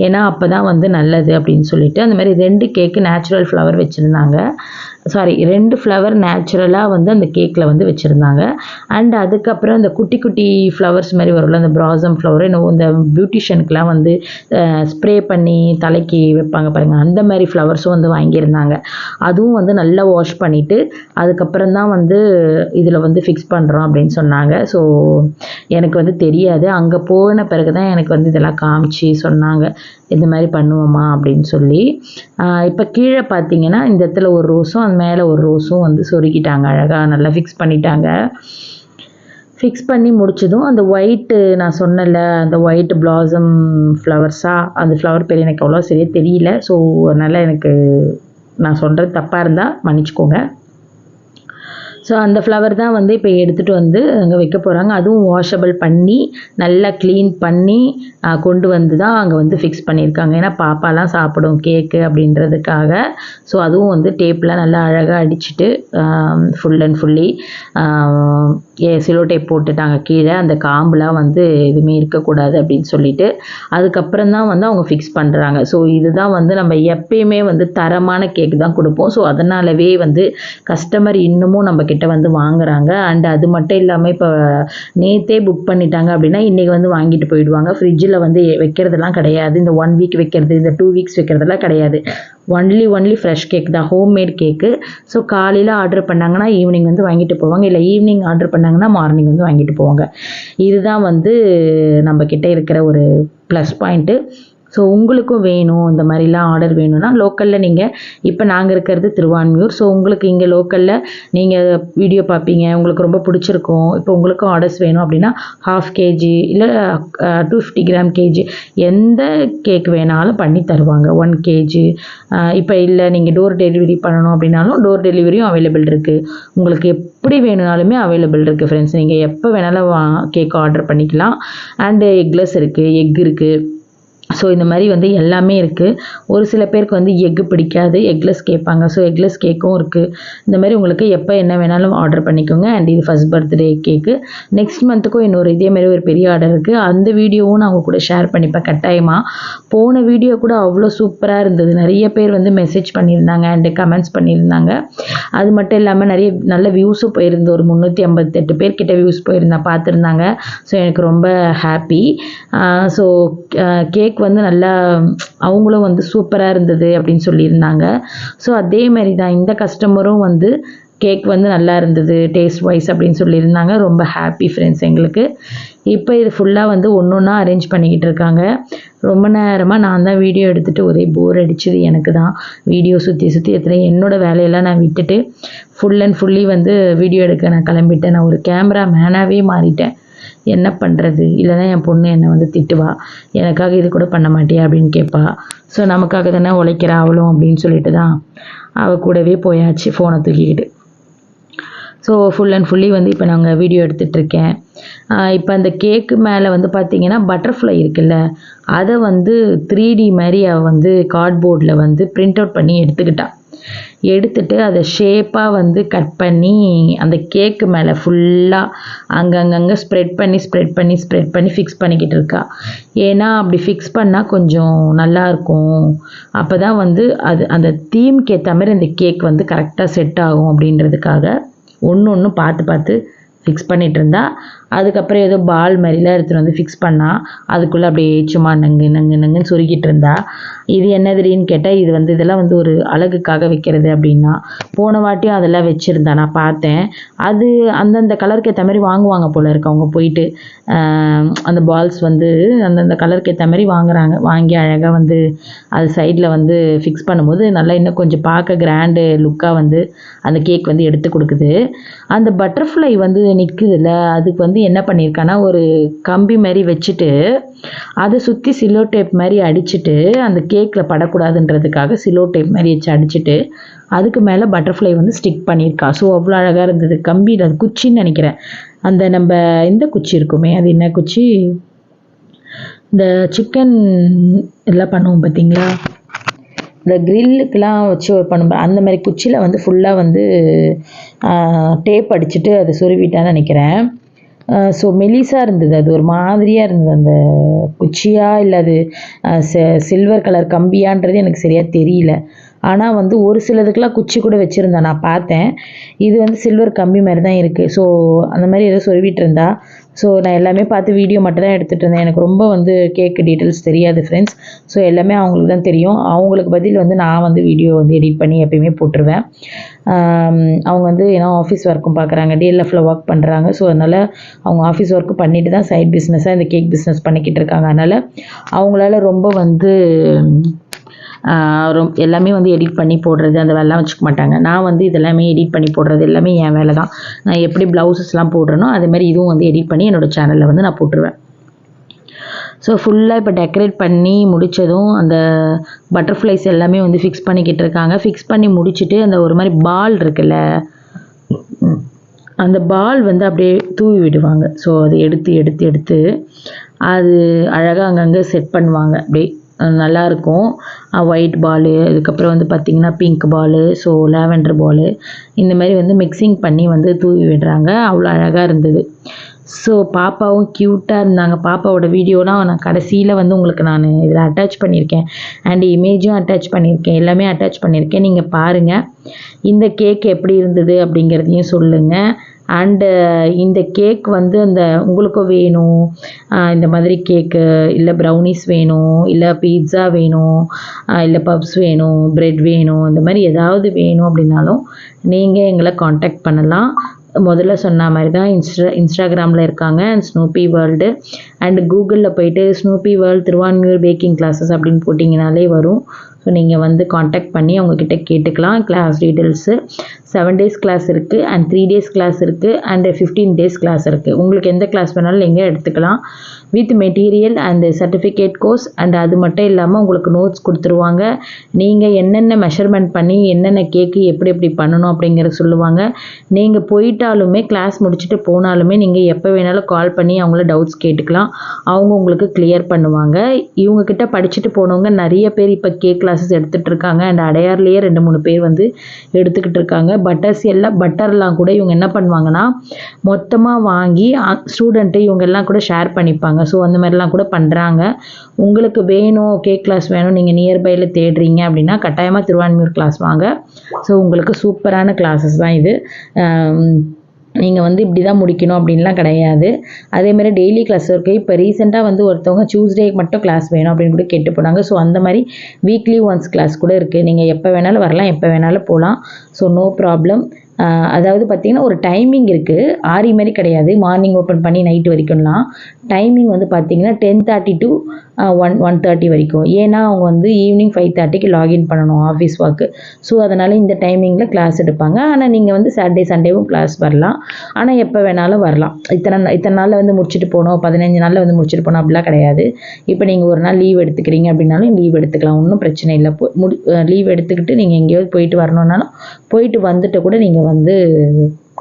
ஏன்னா அப்போ தான் வந்து நல்லது அப்படின்னு சொல்லிட்டு அந்த மாதிரி 2 கேக்கு நேச்சுரல் ஃப்ளவர் வச்சுருந்தாங்க. சாரி 2 ஃப்ளவர் நேச்சுரலாக வந்து அந்த கேக்கில் வந்து வச்சுருந்தாங்க. அண்ட் அதுக்கப்புறம் இந்த குட்டி குட்டி ஃப்ளவர்ஸ் மாதிரி வரும்ல, அந்த பிராசம் ஃப்ளவர் இன்னும் இந்த பியூட்டிஷியனுக்குலாம் வந்து ஸ்ப்ரே பண்ணி தலைக்கு வைப்பாங்க பாருங்கள், அந்த மாதிரி ஃப்ளவர்ஸும் வந்து வாங்கியிருந்தாங்க. அதுவும் வந்து நல்லா வாஷ் பண்ணிவிட்டு அதுக்கப்புறம் தான் வந்து இதில் வந்து ஃபிக்ஸ் பண்ணுறோம் அப்படின்னு சொன்னாங்க. ஸோ எனக்கு வந்து தெரியாது, அங்கே போன பிறகு தான் எனக்கு வந்து இதெல்லாம் காமிச்சு சொன்னாங்க, இந்த மாதிரி பண்ணுவோமா அப்படின்னு சொல்லி. இப்போ கீழே பார்த்தீங்கன்னா இந்த இடத்துல ஒரு ரோஸும் அது மேலே ஒரு ரோஸும் வந்து சொருக்கிட்டாங்க, அழகாக நல்லா ஃபிக்ஸ் பண்ணிட்டாங்க. ஃபிக்ஸ் பண்ணி முடிச்சதும் அந்த ஒயிட்டு நான் சொன்னல, அந்த ஒயிட் பிளாசம் ஃப்ளவர்ஸாக, அந்த ஃப்ளவர் பேர் எனக்கு அவ்வளோ சரியாக தெரியல. ஸோ அதனால் எனக்கு நான் சொல்கிறது தப்பாக இருந்தால் மன்னிச்சுக்கோங்க. ஸோ அந்த ஃப்ளவர் தான் வந்து இப்போ எடுத்துகிட்டு வந்து அங்கே வைக்க போகிறாங்க. அதுவும் வாஷபிள் பண்ணி நல்லா க்ளீன் பண்ணி கொண்டு வந்து தான் அங்கே வந்து ஃபிக்ஸ் பண்ணியிருக்காங்க. ஏன்னா பாப்பாலாம் சாப்பிடும் கேக்கு அப்படின்றதுக்காக. ஸோ அதுவும் வந்து டேப்லாம் நல்லா அழகாக அடிச்சுட்டு full and fully cello tape போட்டுட்டாங்க கீழே. அந்த காம்புலாம் வந்து எதுவுமே இருக்கக்கூடாது அப்படின்னு சொல்லிட்டு அதுக்கப்புறம் தான் வந்து அவங்க ஃபிக்ஸ் பண்ணுறாங்க. ஸோ இதுதான் வந்து நம்ம எப்பயுமே வந்து தரமான கேக் தான் கொடுப்போம். ஸோ அதனாலவே வந்து கஸ்டமர் இன்னமும் நம்ம கிட்ட வந்து வாங்குறாங்க. அண்ட் அது மட்டும் இல்லாமல் இப்போ நேற்றே புக் பண்ணிட்டாங்க அப்படின்னா இன்றைக்கி வந்து வாங்கிட்டு போயிடுவாங்க. ஃப்ரிட்ஜில் வந்து வைக்கிறதெல்லாம் கிடையாது, இந்த 1 வீக் வைக்கிறது, இந்த 2 வீக்ஸ் வைக்கிறதெல்லாம் கிடையாது. ஒன்லி ஃப்ரெஷ் கேக் தான், ஹோம்மேட் கேக்கு. ஸோ காலையில் ஆர்டர் பண்ணாங்கன்னா ஈவினிங் வந்து வாங்கிட்டு போவாங்க, இல்லை ஈவினிங் ஆர்டர் பண்ணாங்கன்னா மார்னிங் வந்து வாங்கிட்டு போவாங்க. இதுதான் வந்து நம்மக்கிட்ட இருக்கிற ஒரு ப்ளஸ் பாயிண்ட்டு. ஸோ உங்களுக்கும் வேணும் இந்த மாதிரிலாம் ஆர்டர் வேணும்னா லோக்கலில் நீங்கள், இப்போ நாங்கள் இருக்கிறது திருவான்மியூர். ஸோ உங்களுக்கு இங்கே லோக்கலில் நீங்கள் வீடியோ பார்ப்பீங்க, உங்களுக்கு ரொம்ப பிடிச்சிருக்கும், இப்போ உங்களுக்கும் ஆர்டர்ஸ் வேணும் அப்படின்னா 1/2 kg இல்லை 250 கிராம் கேஜி எந்த கேக் வேணாலும் பண்ணி தருவாங்க. 1 kg இப்போ இல்லை நீங்கள் டோர் டெலிவரி பண்ணணும் அப்படின்னாலும் டோர் டெலிவரியும் அவைலபிள் இருக்குது. உங்களுக்கு எப்படி வேணுனாலுமே அவைலபிள் இருக்குது ஃப்ரெண்ட்ஸ். நீங்கள் எப்போ வேணாலும் கேக் ஆர்டர் பண்ணிக்கலாம். அண்டு எக்லெஸ் இருக்குது, எக் இருக்குது. ஸோ இந்த மாதிரி வந்து எல்லாமே இருக்குது. ஒரு சில பேருக்கு வந்து எக்கு பிடிக்காது, எக்லெஸ் கேட்பாங்க. ஸோ எக்லெஸ் கேக்கும் இருக்குது. இந்த மாதிரி உங்களுக்கு எப்போ என்ன வேணாலும் ஆர்டர் பண்ணிக்கோங்க. அண்ட் இது ஃபஸ்ட் பர்த்டே கேக்கு. நெக்ஸ்ட் மந்த்துக்கும் இன்னொரு இதேமாரி ஒரு பெரிய ஆர்டர் இருக்குது. அந்த வீடியோவும் நான் உங்கள் கூட ஷேர் பண்ணிப்பேன் கட்டாயமாக. போன வீடியோ கூட அவ்வளோ சூப்பராக இருந்தது. நிறைய பேர் வந்து மெசேஜ் பண்ணியிருந்தாங்க அண்டு கமெண்ட்ஸ் பண்ணியிருந்தாங்க. அது மட்டும் இல்லாமல் நிறைய நல்ல வியூஸும் போயிருந்து. ஒரு 358 பேர்கிட்ட வியூஸ் பார்த்துருந்தாங்க. ஸோ எனக்கு ரொம்ப ஹாப்பி. ஸோ கேக் வந்து நல்லா அவங்களும் வந்து சூப்பராக இருந்தது அப்படின்னு சொல்லியிருந்தாங்க. ஸோ அதே மாதிரி தான் இந்த கஸ்டமரும் வந்து கேக் வந்து நல்லா இருந்தது டேஸ்ட் வைஸ் அப்படின்னு சொல்லியிருந்தாங்க. ரொம்ப ஹாப்பி ஃப்ரெண்ட்ஸ் எங்களுக்கு. இப்போ இது ஃபுல்லாக வந்து ஒன்று ஒன்றா அரேஞ்ச் பண்ணிக்கிட்டு இருக்காங்க. ரொம்ப நேரமாக நான் தான் வீடியோ எடுத்துகிட்டு ஒரே போர் அடிச்சுது எனக்கு தான். வீடியோ சுற்றி எத்தனை என்னோடய வேலையெல்லாம் நான் விட்டுட்டு ஃபுல் அண்ட் ஃபுல்லி வந்து வீடியோ எடுக்க நான் கிளம்பிட்டேன். நான் ஒரு கேமரா மேனாகவே மாறிட்டேன். என்ன பண்ணுறது, இல்லைனா என் பொண்ணு என்னை வந்து திட்டுவா, எனக்காக இது கூட பண்ண மாட்டியா அப்படின்னு கேட்பா. ஸோ நமக்காக தானே உழைக்கிறா அவளும் அப்படின்னு சொல்லிட்டு தான் அவள் கூடவே போயாச்சு ஃபோனை தூக்கிக்கிட்டு. ஸோ ஃபுல் அண்ட் ஃபுல்லி வந்து இப்போ நாங்கள் வீடியோ எடுத்துகிட்ருக்கேன். இப்போ அந்த கேக்கு மேலே வந்து பார்த்திங்கன்னா பட்டர்ஃப்ளை இருக்குல்ல, அதை வந்து 3D மாதிரி அவள் வந்து கார்ட்போர்டில் வந்து பிரிண்ட் அவுட் பண்ணி எடுத்துட்டு அதை ஷேப்பாக வந்து கட் பண்ணி அந்த கேக்கு மேலே ஃபுல்லாக அங்கங்கே ஸ்ப்ரெட் பண்ணி ஃபிக்ஸ் பண்ணிக்கிட்டு இருக்கா. ஏன்னா அப்படி ஃபிக்ஸ் பண்ணால் கொஞ்சம் நல்லாயிருக்கும், அப்போ தான் வந்து அது அந்த தீம்க்கு ஏற்ற மாதிரி அந்த கேக் வந்து கரெக்டாக செட் ஆகும் அப்படின்றதுக்காக ஒன்று பார்த்து ஃபிக்ஸ் பண்ணிகிட்டு இருந்தா. அதுக்கப்புறம் ஏதோ பால் மாதிரிலாம் எடுத்துகிட்டு வந்து ஃபிக்ஸ் பண்ணால் அதுக்குள்ளே அப்படியே சும்மா நங்குன்னு சுருக்கிட்டு இருந்தா. இது என்னதுன்னு கேட்டால் இது வந்து இதெல்லாம் வந்து ஒரு அழகுக்காக வைக்கிறது அப்படின்னா. போன வாட்டியும் அதெல்லாம் வச்சுருந்தா நான் பார்த்தேன். அது அந்தந்த கலருக்கு ஏற்ற மாதிரி வாங்குவாங்க போல் இருக்கு அவங்க போயிட்டு. அந்த பால்ஸ் வந்து அந்தந்த கலருக்கு ஏற்ற மாதிரி வாங்கி அழகாக வந்து அது சைடில் வந்து ஃபிக்ஸ் பண்ணும்போது நல்லா இன்னும் கொஞ்சம் பார்க்க கிராண்டு லுக்காக வந்து அந்த கேக் வந்து எடுத்து கொடுக்குது. அந்த பட்டர்ஃப்ளை வந்து நிற்குதுல்ல, அதுக்கு வந்து என்ன பண்ணியிருக்கான்னா ஒரு கம்பி மாதிரி வச்சுட்டு அதை சுற்றி சிலோ டேப் மாதிரி அடிச்சுட்டு அந்த கேக்கில் படக்கூடாதுன்றதுக்காக சிலோ டேப் மாதிரி வச்சு அடிச்சுட்டு அதுக்கு மேலே பட்டர்ஃப்ளை வந்து ஸ்டிக் பண்ணியிருக்கா. ஸோ அவ்வளோ அழகாக இருந்தது. கம்பியில் அது குச்சின்னு நினைக்கிறேன். அந்த நம்ம இந்த குச்சி இருக்குமே, அது என்ன குச்சி, இந்த சிக்கன் எல்லாம் பண்ணுவோம் பார்த்தீங்களா, இந்த க்ரில்லுக்கெலாம் வச்சு பண்ணும்போது அந்த மாதிரி குச்சியில் வந்து ஃபுல்லாக வந்து டேப் அடிச்சுட்டு அதை சொருவிட்டான்னு நினைக்கிறேன். ஸோ மெலிசாக இருந்தது, அது ஒரு மாதிரியாக இருந்தது. அந்த குச்சியா இல்லை அது சில்வர் கலர் கம்பியான்றது எனக்கு சரியாக தெரியல. ஆனால் வந்து ஒரு சிலதுக்கெலாம் குச்சி கூட வச்சுருந்தேன், நான் பார்த்தேன். இது வந்து சில்வர் கம்பி மாதிரி தான் இருக்குது. ஸோ அந்த மாதிரி ஏதோ சொருவிட்டு இருந்தா. ஸோ நான் எல்லாமே பார்த்து வீடியோ மட்டும் தான் எடுத்துகிட்டு இருந்தேன். எனக்கு ரொம்ப வந்து கேக் டீட்டெயில்ஸ் தெரியாது ஃப்ரெண்ட்ஸ். ஸோ எல்லாமே அவங்களுக்கு தான் தெரியும். அவங்களுக்கு பதில் வந்து நான் வந்து வீடியோ வந்து எடிட் பண்ணி எப்பயுமே போட்டுருவேன். அவங்க வந்து ஏன்னா ஆஃபீஸ் ஒர்க்கும் பார்க்குறாங்க, டிஎல்எஃப்பில் ஒர்க் பண்ணுறாங்க. ஸோ அதனால் அவங்க ஆஃபீஸ் ஒர்க்கு பண்ணிட்டு தான் சைட் பிஸ்னஸாக இந்த கேக் பிஸ்னஸ் பண்ணிக்கிட்டு இருக்காங்க. அதனால் அவங்களால ரொம்ப வந்து எல்லாமே வந்து எடிட் பண்ணி போடுறது அந்த வேலைலாம் வச்சுக்க மாட்டாங்க. நான் வந்து இதெல்லாமே எடிட் பண்ணி போடுறது எல்லாமே என் வேலை தான். நான் எப்படி ப்ளவுஸஸ்லாம் போடுறேனோ அதேமாதிரி இதுவும் வந்து எடிட் பண்ணி என்னோடய சேனலில் வந்து நான் போட்டுருவேன். ஸோ ஃபுல்லாக இப்போ டெக்கரேட் பண்ணி முடித்ததும் அந்த பட்டர்ஃப்ளைஸ் எல்லாமே வந்து ஃபிக்ஸ் பண்ணிக்கிட்டு இருக்காங்க. ஃபிக்ஸ் பண்ணி முடிச்சுட்டு அந்த ஒரு மாதிரி பால் இருக்குல்ல, அந்த பால் வந்து அப்படியே தூவி விடுவாங்க. ஸோ அதை எடுத்து அது அழகாக அங்கங்கே செட் பண்ணுவாங்க. அப்படியே நல்லாயிருக்கும். ஒயிட் பாலு, அதுக்கப்புறம் வந்து பார்த்திங்கன்னா pink ball, so lavender ball, இந்த மாதிரி வந்து மிக்சிங் பண்ணி வந்து தூவி விடுறாங்க. அவ்வளோ அழகாக இருந்தது. ஸோ பாப்பாவும் க்யூட்டாக இருந்தாங்க. பாப்பாவோட வீடியோலாம் நான் கடைசியில் வந்து உங்களுக்கு நான் இதில் அட்டாச் பண்ணியிருக்கேன். அண்ட் இமேஜும் அட்டாச் பண்ணியிருக்கேன். எல்லாமே அட்டாச் பண்ணியிருக்கேன். நீங்கள் பாருங்கள். இந்த கேக் எப்படி இருந்தது அப்படிங்கிறதையும் சொல்லுங்கள். அண்டு இந்த கேக் வந்து அந்த உங்களுக்கும் வேணும், இந்த மாதிரி கேக்கு இல்லை ப்ரௌனிஸ் வேணும், இல்லை பீட்ஸா வேணும், இல்லை பப்ஸ் வேணும், ப்ரெட் வேணும், இந்த மாதிரி ஏதாவது வேணும் அப்படின்னாலும் நீங்கள் எங்களை காண்டாக்ட் பண்ணலாம். முதல்ல சொன்ன மாதிரி தான் இன்ஸ்டாகிராமில் இருக்காங்க அண்ட் ஸ்னூப்பி வேர்ல்டு. அண்டு கூகுளில் போயிட்டு ஸ்னூப்பி வேர்ல்டு திருவான்மியூர் பேக்கிங் கிளாஸஸ் அப்படின்னு போட்டிங்கனாலே வரும். ஸோ நீங்கள் வந்து காண்டாக்ட் பண்ணி அவங்கக்கிட்ட கேட்டுக்கலாம் கிளாஸ் டீட்டெயில்ஸு. 7 days கிளாஸ் இருக்குது அண்ட் 3 days கிளாஸ் இருக்குது அண்ட் 15 days கிளாஸ் இருக்குது. உங்களுக்கு எந்த கிளாஸ் வேணாலும் நீங்கள் எடுத்துக்கலாம். With material and certificate course. And அது மட்டும் இல்லாமல் உங்களுக்கு நோட்ஸ் கொடுத்துருவாங்க. நீங்கள் என்னென்ன மெஷர்மெண்ட் பண்ணி என்னென்ன கேக்கு எப்படி பண்ணணும் அப்படிங்கிறத சொல்லுவாங்க. நீங்கள் போயிட்டாலுமே கிளாஸ் முடிச்சுட்டு போனாலுமே நீங்கள் எப்போ வேணாலும் கால் பண்ணி அவங்கள டவுட்ஸ் கேட்டுக்கலாம். அவங்க உங்களுக்கு கிளியர் பண்ணுவாங்க. இவங்கக்கிட்ட படிச்சுட்டு போனவங்க நிறைய பேர் இப்போ கேக் கிளாஸஸ் எடுத்துகிட்டு இருக்காங்க. அண்ட் அடையார்லேயே 2-3 பேர் வந்து எடுத்துக்கிட்டு இருக்காங்க. பட்டர்லாம் கூட இவங்க என்ன பண்ணுவாங்கன்னா மொத்தமாக வாங்கி ஸ்டூடெண்ட்டு இவங்க எல்லாம் கூட ஷேர் பண்ணிப்பாங்க. ஸோ அந்த மாதிரிலாம் கூட பண்ணுறாங்க. உங்களுக்கு வேணும் கேக் கிளாஸ் வேணும், நீங்கள் நியர்பையில் தேடுறீங்க அப்படின்னா கட்டாயமாக திருவான்மியூர் கிளாஸ் வாங்க. ஸோ உங்களுக்கு சூப்பரான கிளாஸஸ் தான் இது. நீங்கள் வந்து இப்படி தான் முடிக்கணும் அப்படின்லாம் கிடையாது. அதேமாதிரி டெய்லி கிளாஸ் இருக்குது. இப்போ ரீசெண்டாக வந்து ஒருத்தவங்க டியூஸ்டே மட்டும் கிளாஸ் வேணும் அப்படின்னு கூட கேட்டு போனாங்க. ஸோ அந்த மாதிரி வீக்லி ஒன்ஸ் கிளாஸ் கூட இருக்குது. நீங்கள் எப்போ வேணாலும் வரலாம், எப்போ வேணாலும் போகலாம். So no problem. அதாவது பார்த்திங்கன்னா ஒரு டைமிங் இருக்குது. ஆரி மாதிரி கிடையாது, மார்னிங் ஓப்பன் பண்ணி நைட்டு வரைக்கும்லாம். டைமிங் வந்து பார்த்திங்கன்னா 10:30 to 1:30 வரைக்கும். ஏன்னா அவங்க வந்து ஈவினிங் 5:30க்கு லாகின் பண்ணணும் ஆஃபீஸ் ஒர்க்கு. ஸோ அதனால் இந்த டைமிங்கில் கிளாஸ் எடுப்பாங்க. ஆனால் நீங்கள் வந்து சாட்டர்டே சண்டேவும் கிளாஸ் வரலாம். ஆனால் எப்போ வேணாலும் வரலாம். இத்தனை நாளில் வந்து முடிச்சுட்டு போகணும், 15 நாளில் வந்து முடிச்சுட்டு போகணும் அப்படிலாம் கிடையாது. இப்போ நீங்கள் ஒரு நாள் லீவ் எடுத்துக்கிறீங்க அப்படின்னாலும் லீவ் எடுத்துக்கலாம், ஒன்றும் பிரச்சனை இல்லை. லீவ் எடுத்துக்கிட்டு நீங்கள் எங்கேயாவது போயிட்டு வரணுன்னாலும் போயிட்டு வந்துட்டு கூட நீங்கள் வந்து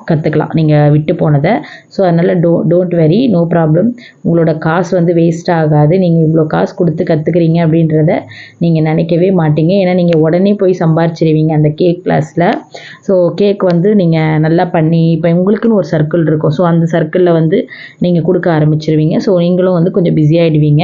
கற்றுக்கலாம் நீங்கள் விட்டு போனதை. ஸோ அதனால் டோன்ட் வெரி, நோ ப்ராப்ளம். உங்களோட காசு வந்து வேஸ்ட் ஆகாது. நீங்கள் இவ்வளோ காசு கொடுத்து கற்றுக்குறீங்க அப்படின்றத நீங்கள் நினைக்கவே மாட்டீங்க. ஏன்னா நீங்கள் உடனே போய் சம்பாரிச்சிருவீங்க அந்த கேக் கிளாஸில். ஸோ கேக் வந்து நீங்கள் நல்லா பண்ணி இப்போ உங்களுக்குன்னு ஒரு சர்க்கிள் இருக்கும். ஸோ அந்த சர்க்கிளில் வந்து நீங்கள் கொடுக்க ஆரம்பிச்சிருவீங்க. ஸோ நீங்களும் வந்து கொஞ்சம் பிஸியாகிடுவீங்க.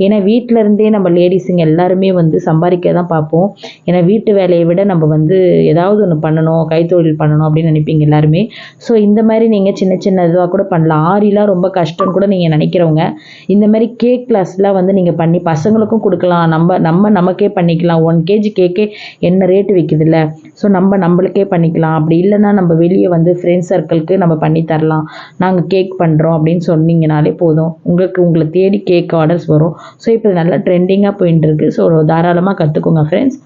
ஏன்னா வீட்டில் இருந்தே நம்ம லேடிஸுங்க எல்லாருமே வந்து சம்பாதிக்க தான் பார்ப்போம். ஏன்னா வீட்டு வேலையை விட நம்ம வந்து ஏதாவது ஒன்று பண்ணணும், கைத்தொழில் பண்ணணும் அப்படின்னு நினைப்பீங்க எல்லாருமே. ஸோ இந்த மாதிரி நீங்கள் சின்ன இதுவாக கூட பண்ணலாம். ஆரிலாம் ரொம்ப கஷ்டம்னு கூட நீங்கள் நினைக்கிறவங்க இந்த மாதிரி கேக் கிளாஸ்லாம் வந்து நீங்கள் பண்ணி பசங்களுக்கும் கொடுக்கலாம். நமக்கே பண்ணிக்கலாம். 1 kg கேக்கே என்ன ரேட்டு விற்கிதில்ல. ஸோ நம்மளுக்கே பண்ணிக்கலாம். அப்படி இல்லைன்னா நம்ம வெளியே வந்து ஃப்ரெண்ட்ஸ் சர்க்கிளுக்கு நம்ம பண்ணி தரலாம். நாங்கள் கேக் பண்ணுறோம் அப்படின்னு சொன்னீங்கனாலே போதும், உங்களை தேடி கேக் ஆர்டர்ஸ் வரும். ஸோ இப்போ நல்லா ட்ரெண்டிங்காக போயிட்டு இருக்கு. ஸோ தாராளமாக கற்றுக்கோங்க ஃப்ரெண்ட்ஸ்.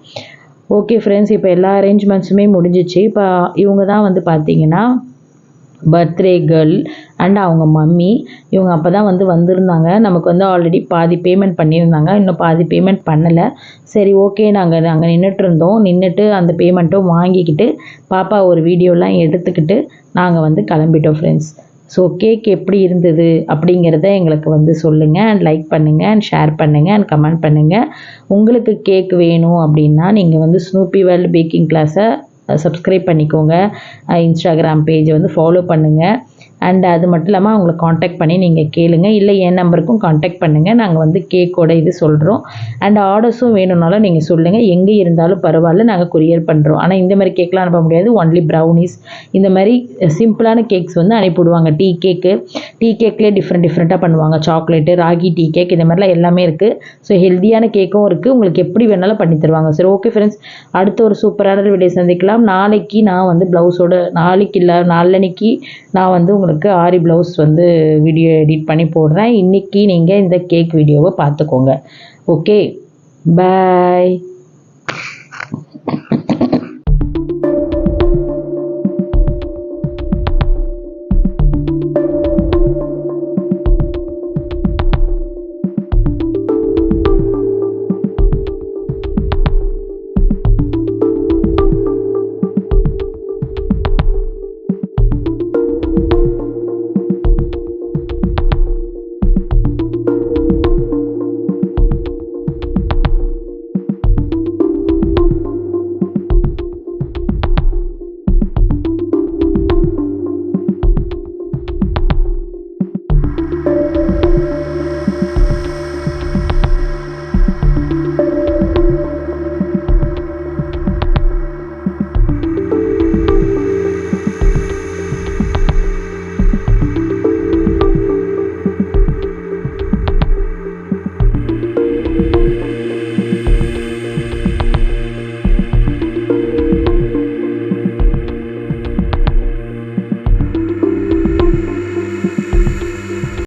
ஓகே ஃப்ரெண்ட்ஸ், இப்போ எல்லா அரேஞ்ச்மெண்ட்ஸுமே முடிஞ்சிச்சு. இப்போ இவங்க தான் வந்து பார்த்தீங்கன்னா பர்த்டே கேர்ள் அண்ட் அவங்க மம்மி. இவங்க அப்போ தான் வந்திருந்தாங்க. நமக்கு வந்து ஆல்ரெடி பாதி பேமெண்ட் பண்ணியிருந்தாங்க, இன்னும் பாதி பேமெண்ட் பண்ணலை. சரி ஓகே, நாங்கள் அங்கே நின்றுட்டு அந்த பேமெண்ட்டும் வாங்கிக்கிட்டு பாப்பா ஒரு வீடியோலாம் எடுத்துக்கிட்டு நாங்கள் வந்து கிளம்பிட்டோம் ஃப்ரெண்ட்ஸ். ஸோ கேக் எப்படி இருந்தது அப்படிங்கிறத எங்களுக்கு வந்து சொல்லுங்கள். அண்ட் லைக் பண்ணுங்கள் அண்ட் ஷேர் பண்ணுங்கள் அண்ட் கமெண்ட் பண்ணுங்கள். உங்களுக்கு கேக் வேணும் அப்படின்னா நீங்கள் வந்து ஸ்னூப்பி வேர்ல்டு பேக்கிங் கிளாஸை சப்ஸ்கிரைப் பண்ணிக்கோங்க. இன்ஸ்டாகிராம் பேஜை வந்து ஃபாலோ பண்ணுங்கள். அண்ட் அது மட்டும் இல்லாமல் அவங்கள காண்டாக்ட் பண்ணி நீங்கள் கேளுங்க, இல்லை என் நம்பருக்கும் காண்டாக்ட் பண்ணுங்கள். நாங்கள் வந்து கேக்கோட இது சொல்கிறோம். அண்ட் ஆர்டர்ஸும் வேணும்னாலும் நீங்கள் சொல்லுங்கள், எங்கே இருந்தாலும் பரவாயில்ல, நாங்கள் கொரியர் பண்ணுறோம். ஆனால் இந்த மாதிரி கேக்லாம் அனுப்ப முடியாது. ஒன்லி ப்ரௌனிஸ் இந்த மாதிரி சிம்பிளான கேக்ஸ் வந்து அனுப்பிவிடுவாங்க. டீ கேக்லேயே டிஃப்ரெண்ட்டாக பண்ணுவாங்க. சாக்லேட்டு, ராகி டீ கேக் இந்த மாதிரிலாம் எல்லாமே இருக்குது. ஸோ ஹெல்த்தியான கேக்கும் இருக்குது, உங்களுக்கு எப்படி வேணாலும் பண்ணி தருவாங்க. சரி, ஓகே ஃப்ரெண்ட்ஸ், அடுத்த ஒரு சூப்பரான வீடியோ சந்திக்கலாம். நாளைக்கு நான் வந்து ப்ளவுஸோட நாளன்னைக்கு நான் வந்து உங்களுக்கு ஆரி ப்ளவுஸ் வந்து வீடியோ எடிட் பண்ணி போடுறேன். இன்றைக்கி நீங்கள் இந்த கேக் வீடியோவை பார்த்துக்கோங்க. ஓகே, பாய்.